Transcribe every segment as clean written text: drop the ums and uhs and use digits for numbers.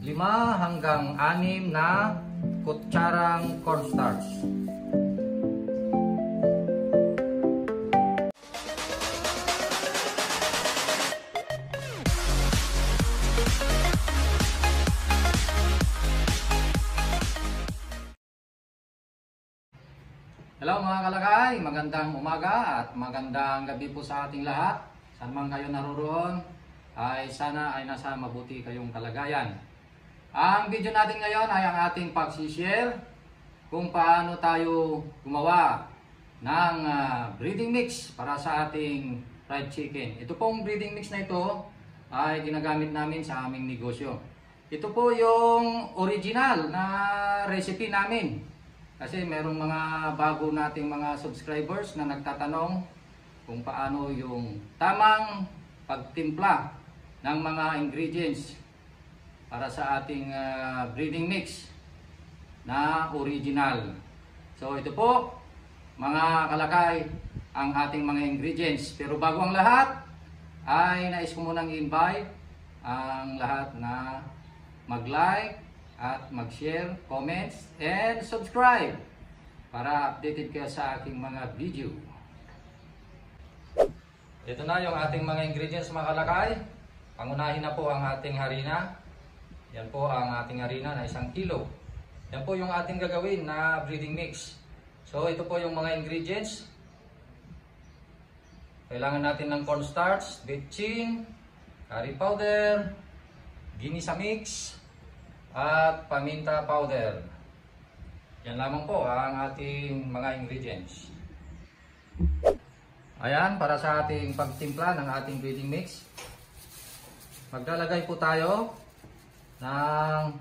5 hanggang 6 na kutsarang cornstarch. Hello mga kalakay, magandang umaga at magandang gabi po sa ating lahat. Saan man kayo naroon, ay sana ay nasa mabuti kayong kalagayan. Ang video natin ngayon ay ang ating pag-share kung paano tayo gumawa ng breeding mix para sa ating fried chicken. Ito pong breeding mix na ito ay ginagamit namin sa aming negosyo. Ito po yung original na recipe namin. Kasi merong mga bago nating mga subscribers na nagtatanong kung paano yung tamang pagtimpla ng mga ingredients para sa ating breeding mix na original. So ito po mga kalakay ang ating mga ingredients. Pero bago ang lahat ay nais ko munang i-invite ang lahat na mag-like at mag-share, comments, and subscribe para updated kayo sa aking mga video. Ito na yung ating mga ingredients mga kalakay. Pangunahin na po ang ating harina. Yan po ang ating harina na 1 kilo. Yan po yung ating gagawin na breeding mix. So ito po yung mga ingredients. Kailangan natin ng cornstarch, betchin, curry powder, ginisa mix, at paminta powder. Yan lamang po ang ating mga ingredients. Ayan, para sa ating pagtimpla ng ating breeding mix, maglalagay po tayo ng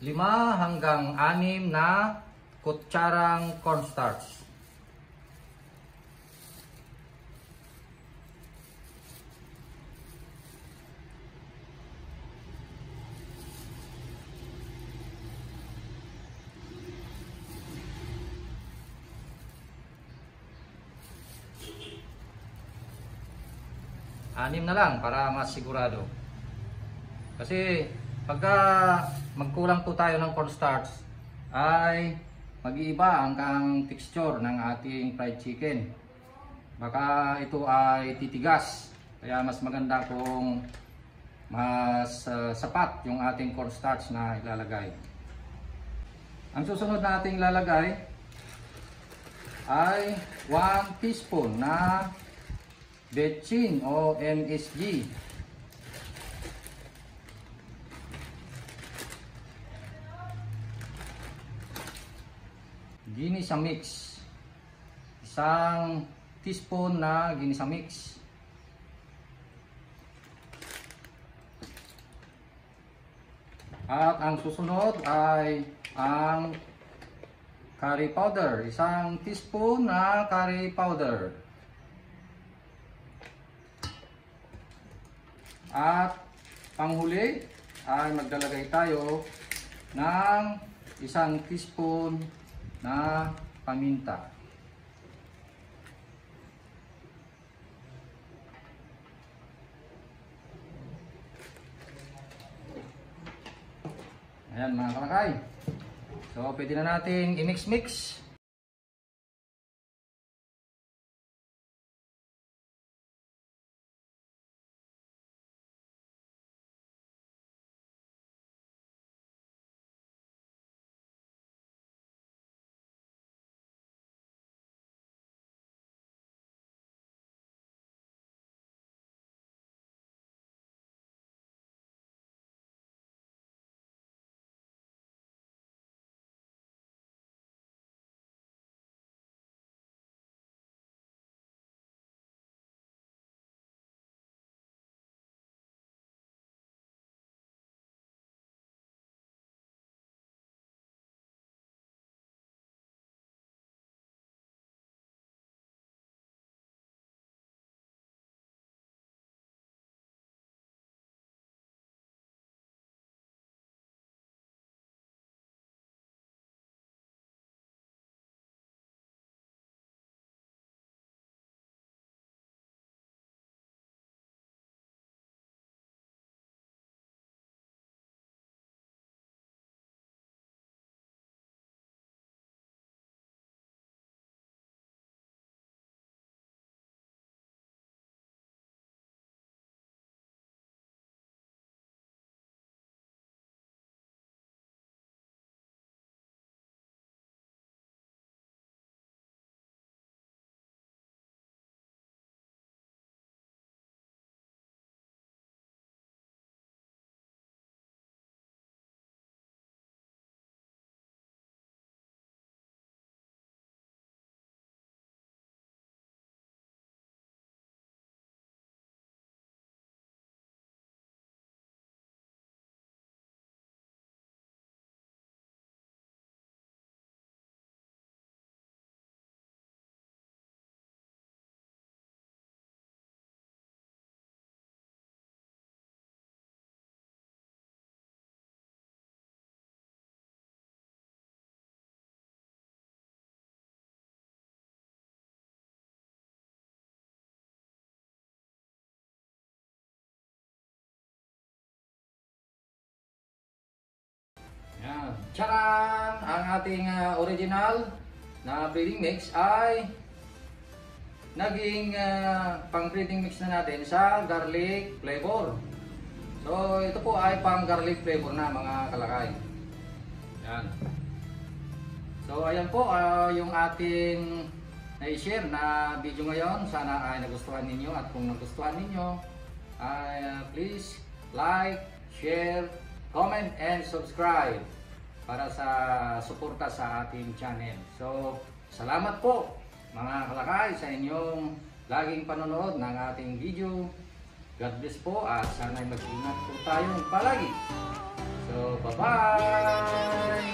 5 hanggang 6 na kutsarang cornstarch. Anim na lang para mas sigurado. Kasi pagka magkulang po tayo ng cornstarch ay mag-iiba ang texture ng ating fried chicken. Baka ito ay titigas. Kaya mas maganda kung mas sapat yung ating cornstarch na ilalagay. Ang susunod na ating ilalagay ay 1 teaspoon na betchin o MSG. Ginisa mix. 1 teaspoon na ginisa mix. At ang susunod ay ang curry powder. 1 teaspoon na curry powder. At panghuli ay maglalagay tayo ng 1 teaspoon na paminta. Ayan mga kalakay. So pwede na nating i-mix-mix. Tsaran! Ang ating original na breeding mix ay naging pang breeding mix na natin sa garlic flavor. So ito po ay pang garlic flavor na mga kalakay. Yan. So ayan po yung ating na-share na video ngayon. Sana ay nagustuhan ninyo, at kung nagustuhan ninyo ay please like, share, comment and subscribe para sa suporta sa ating channel. So salamat po mga kalakay sa inyong laging panonood ng ating video. God bless po at sana'y mag-ingat po tayong palagi. So bye-bye!